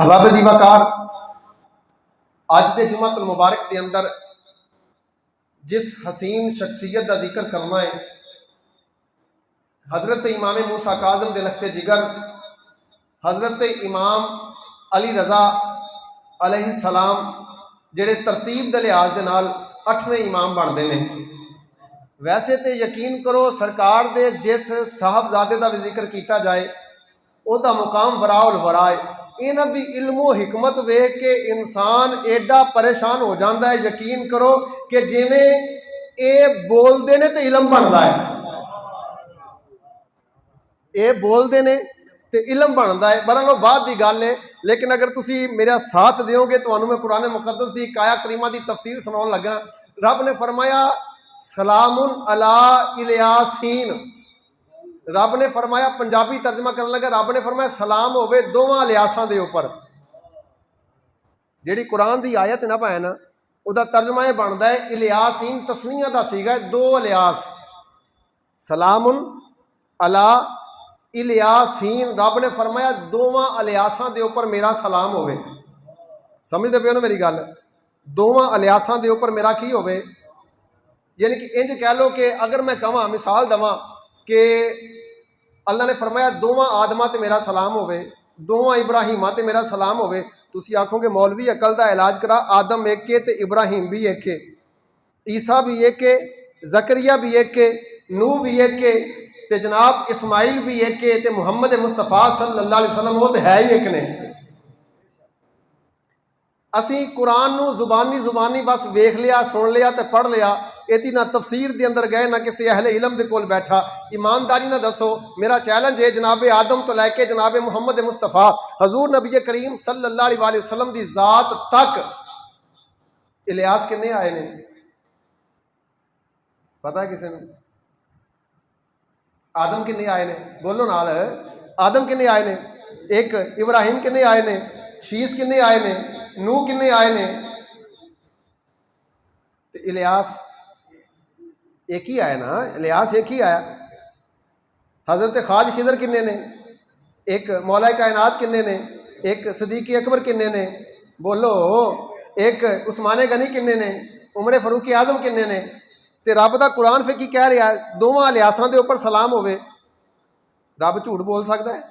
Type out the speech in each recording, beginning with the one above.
احباب زیباکار، اج دے جمعۃ المبارک دے اندر جس حسین شخصیت کا ذکر کرنا ہے، حضرت امام موسیٰ کاظم دے لخت جگر حضرت امام علی رضا علیہ السلام، جڑے ترتیب دے لحاظ دے نال 8ویں امام بنتے ہیں۔ ویسے تے یقین کرو سرکار دے جس صاحبزادے دا بھی ذکر کیتا جائے او دا مقام وراء الورا ہے۔ انہاں دی علم و حکمت ویکھ کے انسان ایڈا پریشان ہو جاندہ ہے، یقین کرو کہ جویں اے بول دے نے تے علم بندا ہے، اے بول دے نے تے علم بندا ہے۔ برحال بعد دی گل ہے، لیکن اگر تسی میرا ساتھ دیو گے تو میں قرآن مقدس دی آیہ کریمہ دی تفسیر سناؤں لگا۔ رب نے فرمایا سلام علی الیاسین، رب نے فرمایا پنجابی ترجمہ کرنے لگا، رب نے فرمایا سلام ہوئے دوواں الیاساں دے اوپر۔ جیڑی قرآن دی آیت نہ پائے نا او دا ترجمہ یہ بنتا ہے الیاسین، تسنیہ دا سیگا ہے، دو الیاس، سلام علی الیاسین، رب نے فرمایا دوواں الیاساں دے اوپر میرا سلام ہوئے۔ سمجھ دے پے ہو میری گل؟ دوواں الیاساں دے اوپر میرا کی ہوئے، یعنی کہ انج کہہ لو کہ اگر میں کہاں مثال دواں کہ اللہ نے فرمایا دوواں آدماں تے میرا سلام ہوئے، دوواں ابراہیماں تے میرا سلام ہوئے، تسی آکھو گے مولوی عقل دا علاج کرا، آدم ایک ہے تے ابراہیم بھی ایک ہے، عیسیٰ بھی ایک ہے، زکریا بھی ایک ہے، نوح بھی ایک ہے، تے جناب اسماعیل بھی ایک ہے، تے محمد مصطفیٰ صلی اللہ علیہ وسلم وہ تے ہے ہی ایک نے۔ اسی قرآن نو زبانی بس ویکھ لیا، سن لیا تے پڑھ لیا، ایدی نہ تفسیر دے اندر گئے نہ کسی اہل علم دے کول بیٹھا۔ ایمانداری نہ دسو، میرا چیلنج ہے جناب آدم تو لے کے جناب محمد مصطفیٰ حضور نبی کریم صلی اللہ علیہ وسلم دی ذات تک الیاس کنے آئے نے؟ پتہ ہے کسی نے؟ آدم کنے آئے نے؟ بولو نال، آدم کنے آئے نے؟ ایک ابراہیم کنے آئے نے؟ شیس کنے آئے نے؟ نوح کنے آئے نے؟ تو الیاس ایک ہی آیا نا، الیاس ایک ہی آیا۔ حضرت خواج خضر کنے نے؟ ایک مولا کائنات کنے نے؟ ایک صدیق اکبر کنے نے؟ بولو، ایک عثمان غنی کنے نے؟ عمر فاروق اعظم کنے نے؟ تے رب دا قرآن پھر کی کہہ رہا ہے دوواں الیاساں دے اوپر سلام ہوئے؟ رب جھوٹ بول سکتا ہے؟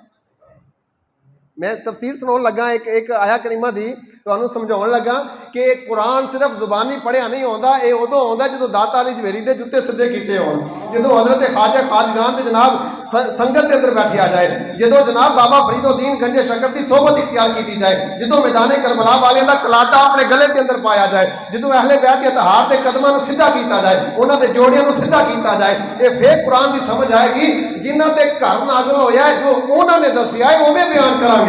میں تفسیر سناؤں لگا ایک آیا کریمہ دی تو انہوں سمجھاؤں لگا کہ قرآن صرف زبانی پڑھیا نہیں ہوتا، اے ادو ہوتا جدو داتا علی جویری دے جتے سدھے کیتے ہون، جدو حضرت خواجہ خواجگان دے جناب سنگت دے اندر بیٹھی آ جائے، جدو جناب بابا فرید الدین گنج شکر دی صحبت اختیار کیتی جائے، جدو میدان کربلا والے دا کلاٹا اپنے گلے دے اندر پایا جائے، جدو اہل بیت کے اتحاد دے قدماں نو سیدھا کیتا جائے، انہاں دے جوڑیاں نو سیدھا کیتا جائے، اے پھر قرآن دی سمجھ آئے گی جنہاں دے گھر نازل ہویا ہے جو انہاں نے دسیا ہے اوویں بیان کران گے۔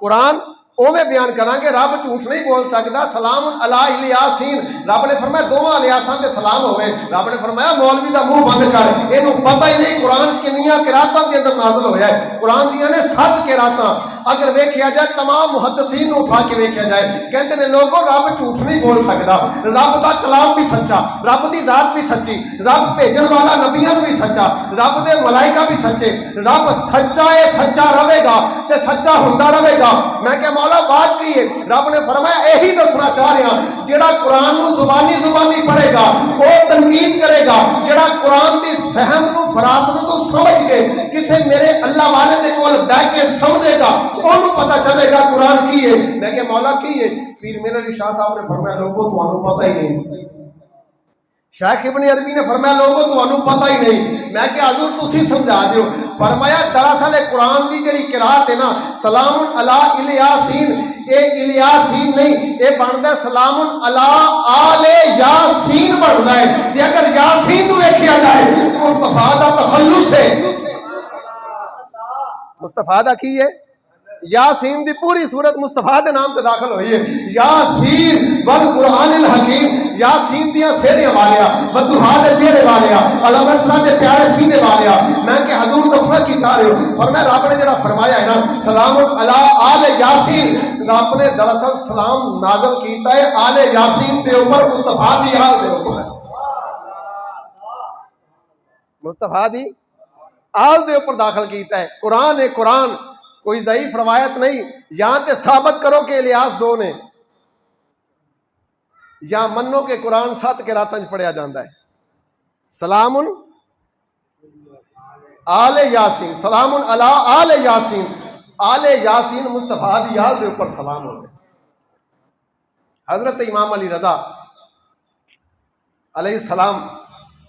قرآن اوے بیان کران گے، رب جھوٹ نہیں بول سکتا۔ سلام علی الیاسین، رب نے فرمایا دوواں الیاساں تے سلام ہوئے، رب نے فرمایا مولوی دا منہ بند کر، اینوں پتہ ہی نہیں قرآن کنیاں قراتاں دے اندر نازل ہویا ہے۔ قرآن دیاں نے 7 قراتاں، اگر ویکھیا جائے تمام محدثین نو اٹھا کے ویکھیا جائے، کہتے نے لوگوں رب جھوٹ نہیں بول سکتا، رب دا کلام بھی سچا، رب دی ذات بھی سچی، رب بھیجن والا نبیاں نو بھی سچا، رب دے ملائکہ بھی سچے، رب سچا ہے، سچا رہے گا تے سچا ہوندا رہے گا۔ میں کہ مولا بات کی ہے، رب نے فرمایا یہی دسنا چاہ رہا جڑا قرآن نو زبانی پڑھے گا وہ تنقید کرے گا، جڑا قرآن دی فہم نو فراست تو سمجھ کے کسے میرے اللہ والے دے کول بیٹھ کے سمجھے گا انہوں پتہ چلے گا قرآن کی ہے۔ میں کہ مولا کی ہے؟ پیر میرے علی شاہ صاحب نے فرمایا لوگوں تو انہوں پتہ ہی نہیں۔ شیخ ابن عربی نے فرمایا لوگوں تو انہوں پتہ ہی نہیں۔ میں کہ حضور تسی سمجھا دیو۔ فرمایا دراصل قرآن دی جڑی قرات ہے نا سلام علی الیاسین، اے الیاسین نہیں، اے بندا سلام علی آل یاسین بندا ہے۔ تے اگر یاسین نو ویکھیا جائے مصطفیٰ دا تخلص ہے، مصطفیٰ دا کی ہے؟ یاسین دی پوری صورت مصطفیٰ دے نام تے داخل ہوئی ہے۔ یاسین والقرآن الحکیم، یاسین دیاں سیرے والیا، بدوہا دے چہرے والیا، علم اسرا دے پیارے سینے والیا۔ میں کہ حضور دسنا کی چاہ رہے ہو؟ فرمایا رب نے جڑا فرمایا ہے نا سلام علی آل یاسین، رب نے دراصل سلام نازل کیتا ہے آل یاسین دے اوپر، مصطفیٰ دی آل دے اوپر، مصطفیٰ دی آل دے اوپر داخل کیتا ہے۔ قرآن ہے، کوئی ضعیف روایت نہیں. یہاں تے ثابت کرو کہ الیاس دو نے, یا منو کہ قرآن 7 قراتاں پڑھیا جاتا ہے. سلام آل یاسین, سلام علی آل یاسین. آل یاسین مصطفیٰ دی یال دے اوپر سلام ہوتے. حضرت امام علی رضا علیہ السلام,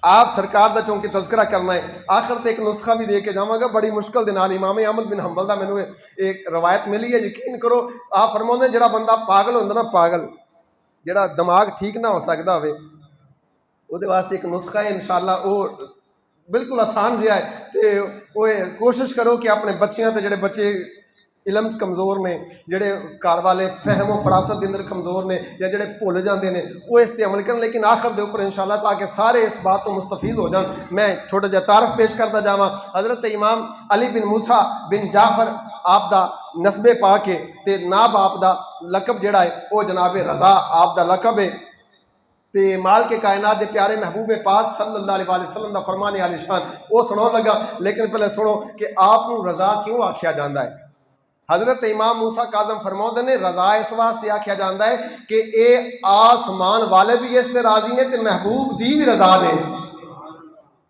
آپ سرکار دا چونکہ تذکرہ کرنا ہے, آخر تے ایک نسخہ بھی دے کے جاواں گا بڑی مشکل دے نال. امام احمد بن حنبل دا مینوں ایک روایت ملی ہے, یقین کرو آپ فرماؤندے ہیں جڑا بندہ پاگل ہوندا نا, پاگل جڑا دماغ ٹھیک نہ ہو سکدا ہوئے, وہ دے واسطے ایک نسخہ ہے انشاءاللہ, وہ بالکل آسان جہا ہے. تے وہ کوشش کرو کہ اپنے بچیاں تے جڑے بچے علم کمزور نے, جڑے گھر والے فہم و فراست دے اندر کمزور نے, یا جڑے بھول جاندے نے, وہ اس سے عمل کرن, لیکن آخر دے اوپر انشاءاللہ تاکہ سارے اس بات تو مستفید ہو جان. میں چھوٹا جہا تعارف پیش کرتا جاواں. حضرت امام علی بن موسیٰ بن جعفر آپ دا نسب پاک ہے, تے ناب آپ دا لقب جڑا ہے وہ جناب رضا آپ دا لقب ہے. تے مال کے کائنات دے پیارے محبوب پاک صلی اللہ علیہ وآلہ وسلم دا فرمان عالی شان وہ سنو لگا. لیکن پہلے سنو کہ آپ نو رضا کیوں آکھیا جاندا ہے. حضرت امام موسیٰ کاظم فرماؤندے نے رضا اس واسطے آکھیا جاندا ہے کہ اے آسمان والے بھی اس تے راضی نے تے محبوب دی بھی رضا نے.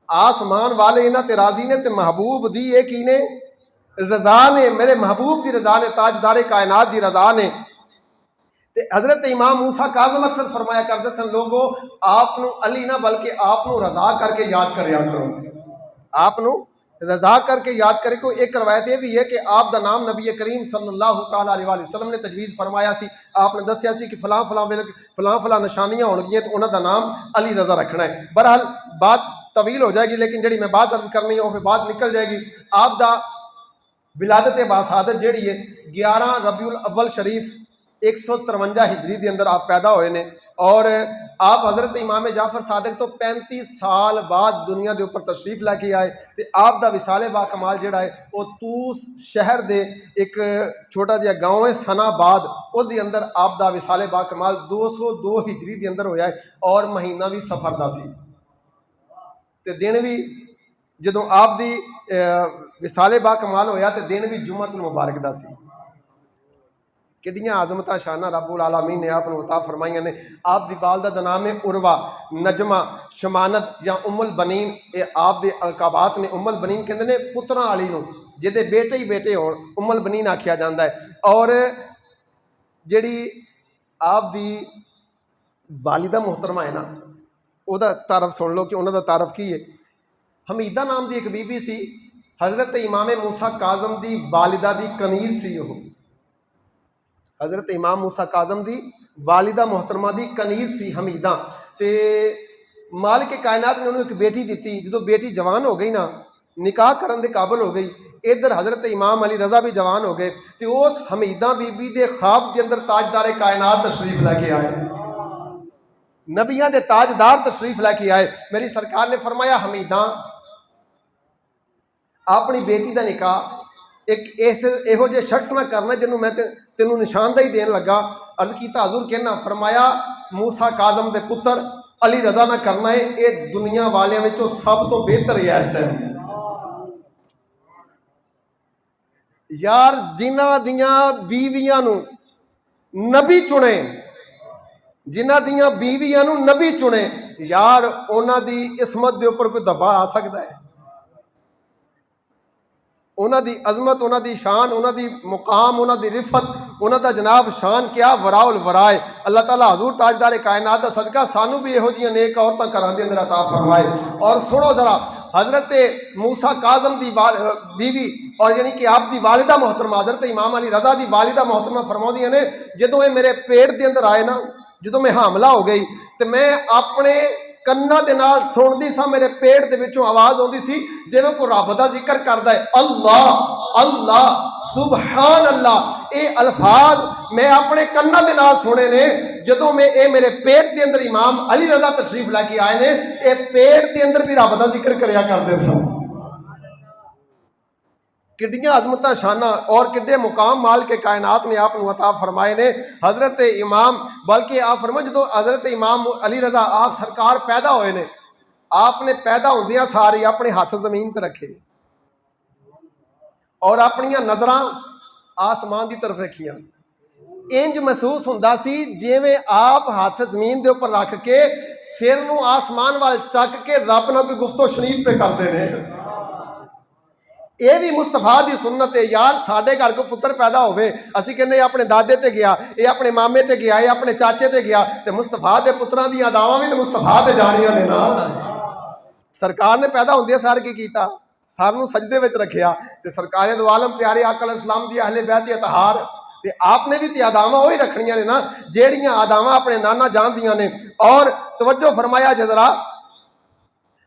آسمان والے انہاں تے راضی نے تے محبوب دی اے کی نے, رضا نے, میرے محبوب دی رضا نے, تاجدار کائنات دی رضا نے. تے حضرت امام موسیٰ کاظم اکثر فرمایا کرتے سن, لوگوں آپ نو علی نہ بلکہ آپ نو رضا کر کے یاد کریا کرو, آپ نو رضا کر کے یاد کرے کو. ایک روایت یہ بھی ہے کہ آپ دا نام نبی کریم صلی اللہ تعالیٰ علیہ وآلہ وسلم نے تجویز فرمایا سی. آپ نے دسیا سی کہ فلاں فلاں نشانیاں ہون گیاں تو انہاں دا نام علی رضا رکھنا ہے. بہرحال بات طویل ہو جائے گی, لیکن جڑی میں بات عرض کرنی ہے وہ پھر بات نکل جائے گی. آپ دا ولادت باسعادت جڑی ہے 11 ربیع الاول شریف 153 ہجری دے اندر آپ پیدا ہوئے نے, اور آپ حضرت امام جعفر صادق تو 35 سال بعد دنیا دے اوپر تشریف لے کے آئے. تے آپ دا وصال با کمال جڑا ہے وہ توس شہر دے ایک چھوٹا جہا گاؤں ہے سنا آباد, او دے اندر آپ دا وصال با کمال 202 ہجری دے اندر ہویا ہے, اور مہینہ بھی سفر دا سی, تے دن بھی جدوں آپ دی وصال با کمال ہویا تے دن بھی جمعۃ المبارک دا سی. کڈیاں عظمتاں شاناں رب العالمین نے آپ نے عطا فرمائیاں نے. آپ دی والدہ دا نام ہے عروہ, نجمہ, شمانت یا ام البنین, اے آپ دے القابات نے. ام البنین کہندے نے پتراں والی نو, جدے بیٹے ہی بیٹے ہون ام البنین آکھیا جاندا ہے. اور جڑی آپ دی والدہ محترمہ ہے نا, او دا تعارف سن لو کہ انہاں دا تعارف کی ہے. حمیدہ نام دی ایک بی بی سی, حضرت امام موسیٰ کاظم دی والدہ دی کنیز سی. وہ حضرت امام موسیٰ کاظم دی والدہ محترمہ دی کنیز سی حمیدہ. تے مالک کائنات نے انہوں ایک بیٹی دیتی. جدو بیٹی جوان ہو گئی نا, نکاح کرن دے قابل ہو گئی, ادھر حضرت امام علی رضا بھی جوان ہو گئے, تے اس حمیدہ بی بی دے خواب دے اندر تاجدار کائنات تشریف لے کے آئے, نبیاں دے تاجدار تشریف لے کے آئے. میری سرکار نے فرمایا حمیدہ اپنی بیٹی دا نکاح ایک ایہو جے شخص نہ کرنا جنوں میں تینوں نشاندہی دین لگا. عرض کیتا حضور کہنا, فرمایا موسیٰ کاظم دے پتر علی رضا نہ کرنا ہے, اے دنیا والیاں وچوں سب تو بہتر ہے اس ٹائم. یار جنہاں دیاں بیویاں نو نبی چنے, جنہاں دیاں بیویاں نو نبی چنے, یار انہاں دی عصمت دے اوپر کوئی دبا آ سکدا ہے؟ انہاں دی عظمت, انہاں دی شان, انہاں دی مقام, انہاں دی رفت, انہاں دا جناب شان کیا وراء الوراء ہے. اللہ تعالیٰ حضور تاجدار کائنات دا صدقہ سانو بھی یہو جیاں نیک عورتاں گھراں دے اندر عطا فرمائے. اور سنو ذرا, حضرت موسیٰ کاظم دی بیوی اور یعنی کہ آپ دی والدہ محترمہ حضرت امام علی رضا دی والدہ محترمہ فرماؤندیاں نے, جدوں یہ میرے پیٹ دے اندر آئے نا, جدوں میں حاملہ ہو گئی تے میں اپنے کناں دے نال سندی سا, میرے پیٹ دے وچوں آواز آندی سی جویں کوئی رب دا ذکر کردا ہے, اللہ اللہ سبحان اللہ. اے الفاظ میں اپنے کناں دے نال سنے نے جدوں میں اے میرے پیٹ دے اندر امام علی رضا تشریف لے کے آئے نے. اے پیٹ دے اندر بھی رب دا ذکر کریا کرتے سن. کڈیاں عظمتاں شاناں اور کڈے مقام مال کے کائنات نے آپ کو عطا فرمائے نے. حضرت امام بلکہ آپ فرمائے جدو حضرت امام علی رضا آپ سرکار پیدا ہوئے نے, آپ نے پیدا ہوندیاں ساری اپنے ہاتھ زمین تے رکھے اور اپنیاں نظراں آسمان کی طرف رکھیاں. انج محسوس ہوندا سی جویں آپ ہاتھ زمین دے اوپر رکھ کے سر نو آسمان وال چک کے رب نال کوئی گفتگو شنید پہ کرتے ہیں. یہ بھی مصطفیٰ دی سنت ہے یار. ساڈے گھر کو پتر پیدا ہوئے اسی کہنے اپنے دادے تے گیا, یہ اپنے مامے تے گیا, یہ اپنے چاچے تے گیا, تے مصطفیٰ دے پتراں دی اداواں بھی تے مصطفیٰ تے جانیاں نے نا. سرکار نے پیدا ہوندے سار کی کیتا, سار نو سجدے وچ رکھیا, تے سرکار دو عالم پیارے آقا علیہ السلام دی اہل بیت دی اطہار, تے آپ نے بھی تے اداواں وہی رکھنیاں نے نا جیڑیاں اداواں اپنے نانا جان دیاں نے. اور توجہ فرمایا جذرا,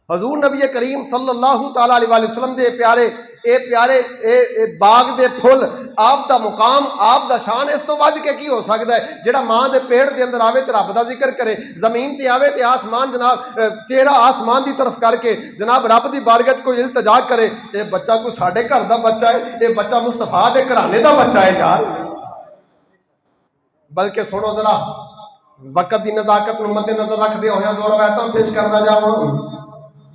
حضور نبی کریم صلی اللہ تعالی علیہ وسلم دے پیارے اے باغ دے پھل, آپ دا مقام, آپ دا شان اس تو ود کے کی ہو سکتا ہے جڑا ماں دے پیڑ دے اندر آوے تے رب دا ذکر کرے, زمین تے آوے تے آسمان جناب چہرہ آسمان دی طرف کر کے جناب رب دی بارگاہ وچ کوئی التجا کرے. اے بچہ کوئی ساڈے گھر دا بچہ ہے, اے بچہ مصطفیٰ دے گھرانے دا بچہ ہے یار. بلکہ سنو ذرا, وقت دی نزاکت نو مد نظر رکھ دے ہویا دو روایتاں پیش کردا جاواں.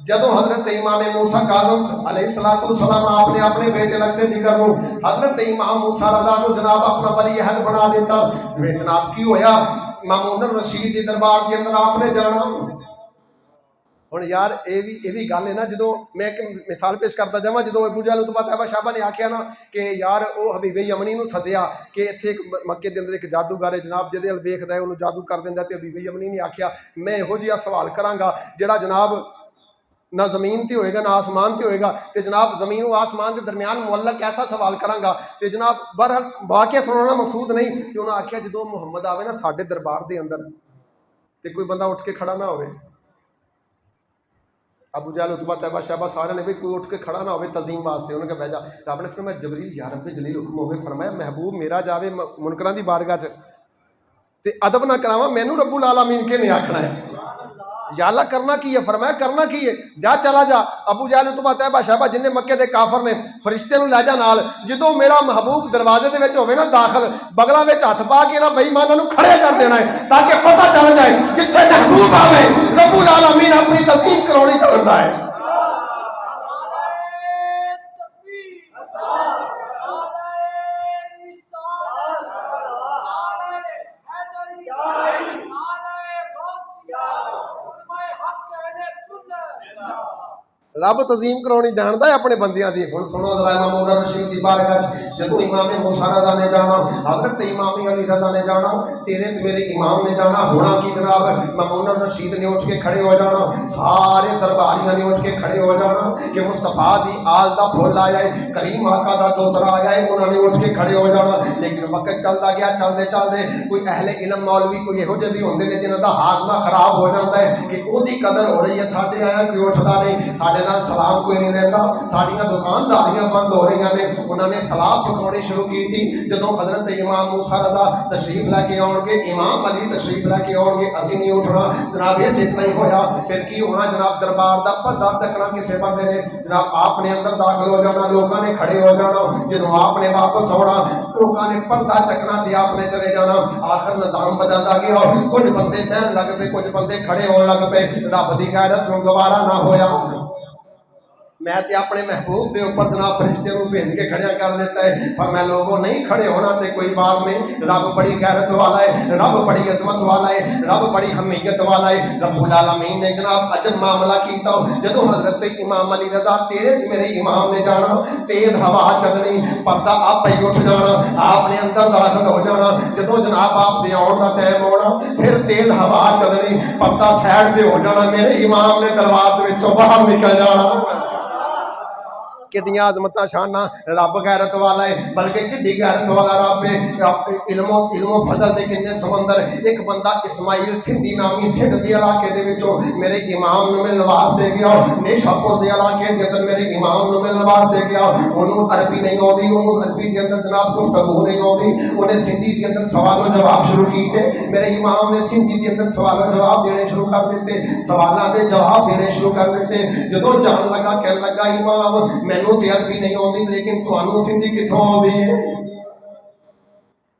جدو حضرت امام موسیٰ کاظم علیہ السلام آپ نے اپنے بیٹے رکھتے ذکر ہوں, حضرت امام موسیٰ رضا نو جناب اپنا ولی عہد بنا دیتا. جناب کی ہویا مامون الرشید دی دربار کے اندر آپ نے جانا. ہن یار اے بھی گل ہے نا, جدو میں ایک مثال پیش کرتا جاواں, جدو ابو جہل اتبا طیبہ شہبہ نے آکھیا نا کہ یار او حبیب یمنی نو سدیا کہ ایتھے ایک مکے دے اندر ایک جادوگر ہے جناب جدے ال ویکھدا ہے اونوں جادو کر دیندا, تے حبیب یمنی نے آکھیا میں یہو جہا سوال کراں گا جڑا جناب نہ زمین تے ہوئے گا نہ آسمان تے ہوئے گا, تے جناب زمین و آسمان دے درمیان معلق ایسا سوال کراں گا. تے جناب بہرحال واقعہ سنانا مقصود نہیں کہ انہوں نے آکھیا جدو محمد آوے نا ساڈے دربار دے اندر تے کوئی بندہ اٹھ کے کھڑا نہ ہوئے. ابو جہل اتبا طیبہ شہبہ سارے نے بھی کوئی اٹھ کے کھڑا نہ ہوئے تعظیم واسطے. انہوں نے بھیجا, رب نے فرمایا جبریل یا رب جلیل حکم ہوئے, فرمایا محبوب میرا جاوے منکراں دی بارگاہ چ تے ادب نہ کراواں, مینوں رب العالمین کے نے آکھنا ہے یا اللہ کرنا کی ہے. فرمایا کرنا کی ہے, جا چلا جا. ابو جہل اتبا طیبہ شہبہ جن مکے دے کافر نے فرشتے نو لے جا نال, جدوں میرا محبوب دروازے دے وچ ہوے نا داخل, بغلاں وچ ہاتھ پا کے نا بے ایماناں نو کھڑے کر دینا ہے تاکہ پتہ چل جائے جتھے محبوب آوے رب العالمین اپنی تعظیم کرانی چاہندا ہے. رب تعظیم کرانی جانتا ہے اپنے بندیاں دی. ہن سنو ذرا امام رشید دی بارگاہ جدوں امام موسیٰ رضا نے جانا, حضرت امام علی رضا نے جانا, تیرے تے میرے امام نے جانا, ہونا کی جناب مامون رشید نے اٹھ کے کھڑے ہو جانا, سارے درباریاں نے اٹھ کے کھڑے ہو جانا کہ مصطفیٰ دی آل دا پھول آیا ہے, کریم آقا دا دوترا آیا ہے, انہوں نے اٹھ کے کھڑے ہو جانا. لیکن وقت چلتا گیا, چلتے چلتے کوئی اہل علم مولوی کوئی یہو جہے بھی ہوندے نے جنہاں دا ہاضمہ خراب ہو جاتا ہے کہ او دی قدر ہو رہی ہے, ساڈے آیا کوئی اٹھدا نہیں, ساڈے نال سلام کوئی نہیں رہتا, ساڈیاں دکانداریاں بند ہو رہی نے. انہوں نے سلام پکاؤنی شروع کی تھی. جدوں حضرت امام موسیٰ رضا تشریف لے کے آؤ گے, امام علی تشریف لے کے آؤ گے, اسی نہیں اٹھنا جناب. یہ اتنا ہی ہویا, پھر کی ہونا جناب دربار دا پردہ چکنا کسے بندے نے جناب آپ نے اندر داخل ہو جانا, لوگوں نے کھڑے ہو جانا, جدوں آپ نے واپس آنا لوگوں نے پردہ چکنا تے آپ نے چلے جانا. آخر نظام بدلتا گیا, کچھ بندے بہن لگ پے, کچھ بندے کھڑے ہون لگ پے. رب دی غیرت نوں گوارا نہ ہویا. میں تے اپنے محبوب دے اوپر جناب فرشتے نو بھیج کے کھڑیا کر دیتا ہے, پر میں لوگوں نہیں کھڑے ہونا تے کوئی بات نہیں. رب بڑی غیرت والا ہے, رب بڑی عظمت والا ہے, رب بڑی حمیت والا ہے. رب العالمین نے جناب عجب معاملہ کیتا. جدوں حضرت امام علی رضا تیرے تے میرے امام نے جانا, تیز ہوا چلنی, پردہ آپ ہی اٹھ جانا, آپ نے اندر داخل ہو جانا. جدوں جناب آپ دے آن دا ٹائم ہونا, پھر تیز ہوا چلنی, پردہ سائڈ تے ہو جانا, میرے امام نے دروازے دے وچوں باہر نکل جانا. کتنیاں عظمتاں شاناں, رب غیرت والا ہے, بلکہ کڈی غیرت والا رب ہے. علم و فضل دے کنے سمندر. ایک بندہ اسماعیل سندھی نامی سندھ دے علاقے دے وچوں میرے امام نو ملن واسطے گیا, نیشاپور دے علاقے دے اندر میرے امام نو ملن واسطے گیا. انہوں عربی نہیں آتی, انہوں عربی دے اندر جناب گفتگو نہیں آتی, انہیں سندھی دے اندر سوال و جواب شروع کیتے. میرے امام نے سندھی دے اندر سوال و جواب دینے شروع کر دیتے, سوالاں دے جواب دینے شروع کر دیتے. جدوں جان لگا کہنے لگا امام مینوں تے عربی نہیں آتی, لیکن تھانوں سندھی کتھوں آتی ہے؟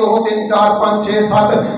2 3 4 5 6 7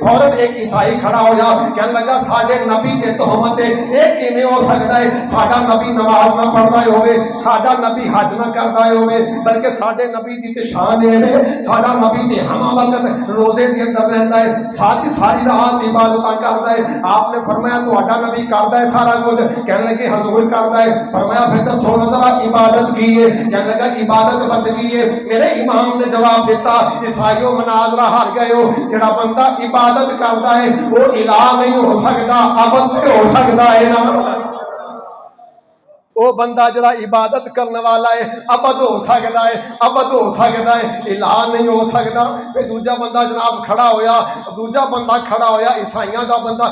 فوراً ایک عیسائی کھڑا ہویا کہن لگا ساڈے نبی تے تہمت اے کیویں ہو سکدا ہے؟ ساڈا نبی نماز نہ پڑھدا ہوے, ساڈا نبی حج نہ کردا ہوے, بلکہ ساڈے نبی دی تے شان ہے ساڈا نبی تے ہم وقت روزے دے اندر رہندا ہے, ساری رات عبادتاں کردا ہے. آپ نے فرمایا تہاڈا نبی کردا ہے سارا کچھ؟ کہنے لگے حضور کردا ہے. فرمایا پھر دسو ذرا عبادت کی ہے؟ کہنے لگا عبادت بندگی ہے. میرے امام نے جواب دیتا عیسائیوں مناظرہ ہار گئے ہو, جڑا بندہ عبادت کردا ہے وہ الہ نہیں ہو سکدا, عبد ہو سکدا ہے نا. وہ بندہ جڑا عبادت کرنے والا ہے عبد ہو سکتا ہے, عبد ہو سکتا ہے, الہ نہیں ہو سکتا. پھر دوجا بندہ جناب کھڑا ہویا عیسائیاں دا بندہ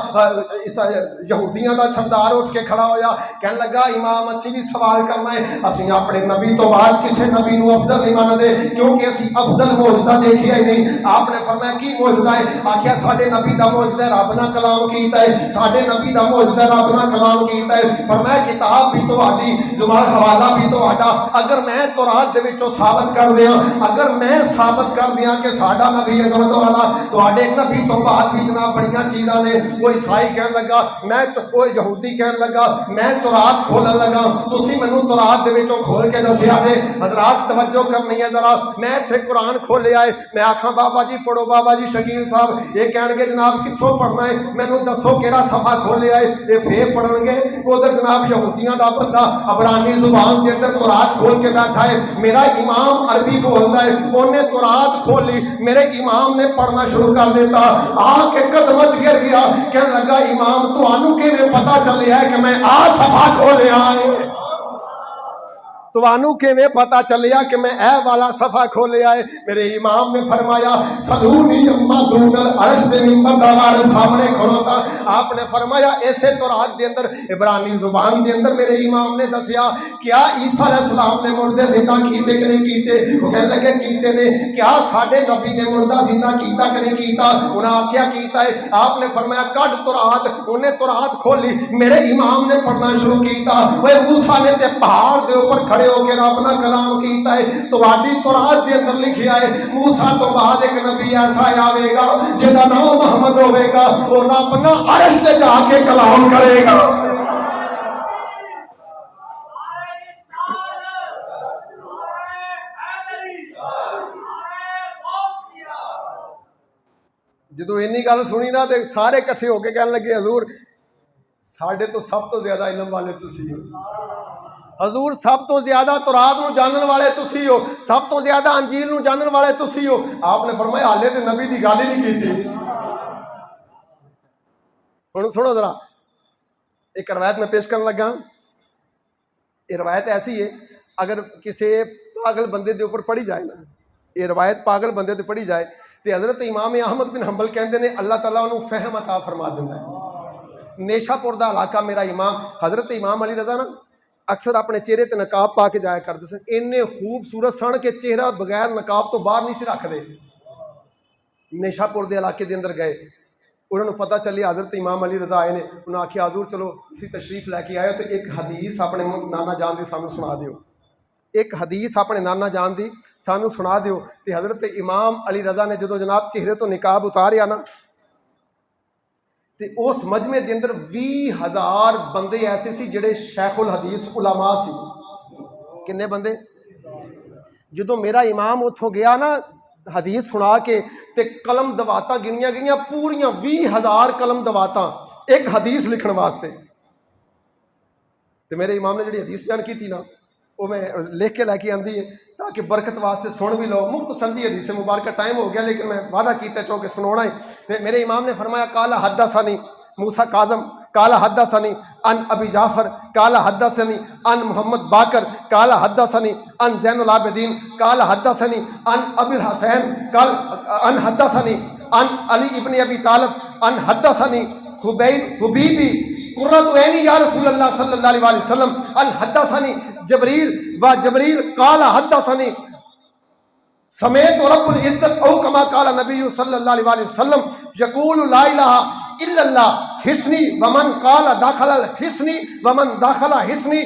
یہودیاں دا سردار اٹھ کے کھڑا ہویا کہنے لگا امام اسی بھی سوال کرنا ہے, اسی اپنے نبی تو بعد کسے نبی نو افضل نہیں مانتے کیونکہ اسی افضل معجزہ دیکھیا ہی نہیں. آپ نے فرمایا کی معجزہ ہے؟ آکھیا ساڈے نبی دا معجزہ رب نہ کلام کیتا ہے, ساڈے نبی دا معجزہ رب نہ کلام کیتا ہے. فرمایا کتاب بھی تو زبان حوالہ بھی تو آڈا. اگر میں تورات دے وچوں ثابت کر دیا, اگر میں ثابت کر دیا کہ ساڈا نبی عظمت والا تواڈے نبی تو بعد بھی جناب بڑیاں چیزاں نے. وہ عیسائی کہن لگا وہ یہودی کہن لگا میں تورات کھولن لگا, تسی مینوں تورات دے وچوں کھول کے دسیا دے. حضرات توجہ کرنی ہے ذرا, میں ایتھے قرآن کھولیا ہے, میں آکھاں بابا جی پڑھو, بابا جی شکیل صاحب یہ کہن گے جناب کتھوں پڑھنا ہے, مینوں دسو کیڑا صفحہ کھولیا ہے, یہ پھر پڑھن گے. ادھر جناب یہودیاں دا بندہ عبرانی زبان کے اندر تورات کھول کے بیٹھا ہے, میرا امام عربی بولتا ہے, انہیں تورات کھولی, میرے امام نے پڑھنا شروع کر دیتا, آ کے قدم گر گیا کہنے لگا امام تو آنو کے میں پتا چلیا ہے کہ میں صفحہ کھولیا ہے, تو آنو کے میں پتا چلیا کہ میں اے والا صفحہ کھولیا ہے. میرے امام نے فرمایا سلونی اما دون العرش دے منبر دوار سامنے کھڑوتا. آپ نے فرمایا ایسے تورات دے اندر عبرانی زبان دے اندر میرے امام نے دسیا کیا عیسیٰ علیہ السلام نے مردے زندہ کیتے کہ نہیں کیتے؟ وہ کہنے لگے کیتے نے. کیا ساڈے نبی نے مردہ زندہ کیتا کہ نہیں کیتا؟ انہیں آخیا کیتا ہے. آپ نے فرمایا کڈ تورات, انہیں تورات کھولی, میرے امام نے پڑھنا شروع کیتا. وہ موسیٰ نے تے پہاڑ دے اوپر کھڑے ہو کے رب نہ کلام کیتا ہے. تواڈی تورات دے اندر لکھیا ہے موسیٰ تو بعد ایک نبی ایسا آوے گا جدا نام محمد ہوے گا, اور رب نہ عرش تے جا کے کلام کرے گا. جدو اینی گل سنی نا تے سارے کٹھے ہو کے کہنے لگے حضور ساڈے تو سب تو زیادہ علم والے تسی ہو, حضور سب تو زیادہ تورات نو جانن والے تسی ہو, سب تو زیادہ انجیل نو جانن والے تسی ہو. آپ نے فرمایا حالے تے نبی دی گل ہی نہیں کیتی. ہن سنو ذرا ایک روایت میں پیش کرنے لگا. یہ روایت ایسی ہے اگر کسی پاگل بندے دے اوپر پڑھی جائے نا, یہ روایت پاگل بندے تے پڑھی جائے تے حضرت امام احمد بن حنبل کہندے نے اللہ تعالیٰ انہوں فہم عطا فرما دیندا ہے. نیشہ پور دا علاقہ میرا امام حضرت امام علی رضا نا اکثر اپنے چہرے تے نقاب پا کے جایا کرتے سن. اننے خوبصورت سن کے چہرہ بغیر نقاب تو باہر نہیں سی رکھ دے. نیشہ پور دے علاقے دے اندر گئے, انہوں نے پتہ چلی حضرت امام علی رضا آئے نے. انہوں نے آخیا حضور چلو تسی تشریف لے کے آئے ہو تو ایک حدیث اپنے نانا جان دی سانو سنا دیو, ایک حدیث اپنے نانا جان دی سانو سنا دیو. تے حضرت امام علی رضا نے جدو جناب چہرے تو نقاب اتاریا نا تے اس مجمع دے اندر 20,000 بندے ایسے سی جڑے شیخ الحدیث علماء سی. کنے بندے؟ جدو میرا امام اتھوں گیا نا حدیث سنا کے تے قلم دواتاں گنیاں گئیاں پوریاں 20,000 قلم دواتاں ایک حدیث لکھن واسطے. تے میرے امام نے جڑی حدیث بیان کی تھی نا وہ میں لکھ کے لے کے آندی ہے تاکہ برکت واسطے سن بھی لو. مختصر جی حدیث مبارکہ ٹائم ہو گیا لیکن میں وعدہ کیتا چونکہ سنونا ہے. میرے امام نے فرمایا قال حدثنی موسیٰ کاظم قال حدثنی ان ابی جعفر قال حدثنی ان محمد باقر قال حدثنی ان زین العابدین قال حدثنی ان ابی الحسین قال ان حدثنی ان علی ابن ابی طالب ان حدثنی حبیبی قرۃ عینی یا رسول اللہ صلی اللہ علیہ وسلم ان حدثنی جبریل و جبریل قال حدثنی سمیت رب العزت او کما قال نبی صلی اللہ علیہ وسلم یقول لا الہ الا اللہ حسنی ومن قال داخل الحسنی ومن داخل حسنی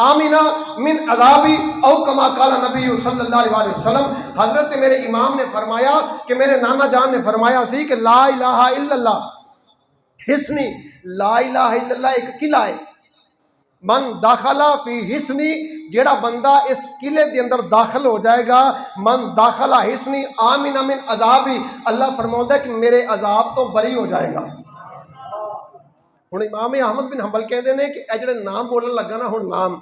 آمینہ من عذابی او کما قال نبی صلی اللہ علیہ وسلم. حضرت میرے امام نے فرمایا کہ میرے نانا جان نے فرمایا سی کہ لا الہ الا اللہ حسنی، لا الہ الا اللہ ایک قلعہ ہے. من داخلہ فی حسنی، جیڑا بندہ اس قلعے دے اندر داخل ہو جائے گا، من داخلہ حسنی آمن من عذابی، اللہ فرماؤں ہے کہ میرے عذاب تو بری ہو جائے گا. ہن امام احمد بن حنبل کہتے ہیں کہ اے جڑے نام بولن لگا نا، ہن نام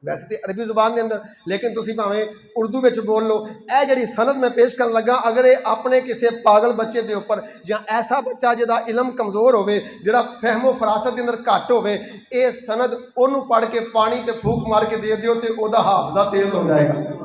ویسے تو عربی زبان دے اندر، لیکن تسی بھاویں اردو وچ بول لو، اے جڑی سند میں پیش کرن لگا، اگر یہ اپنے کسی پاگل بچے دے اوپر یا ایسا بچہ جدا علم کمزور ہوئے، جڑا فہم و فراست دے اندر گھٹ ہوئے، اے سند اونوں پڑھ کے پانی تے پھوک مار کے دے دیو تے او دا حافظہ تیز ہو جائے گا.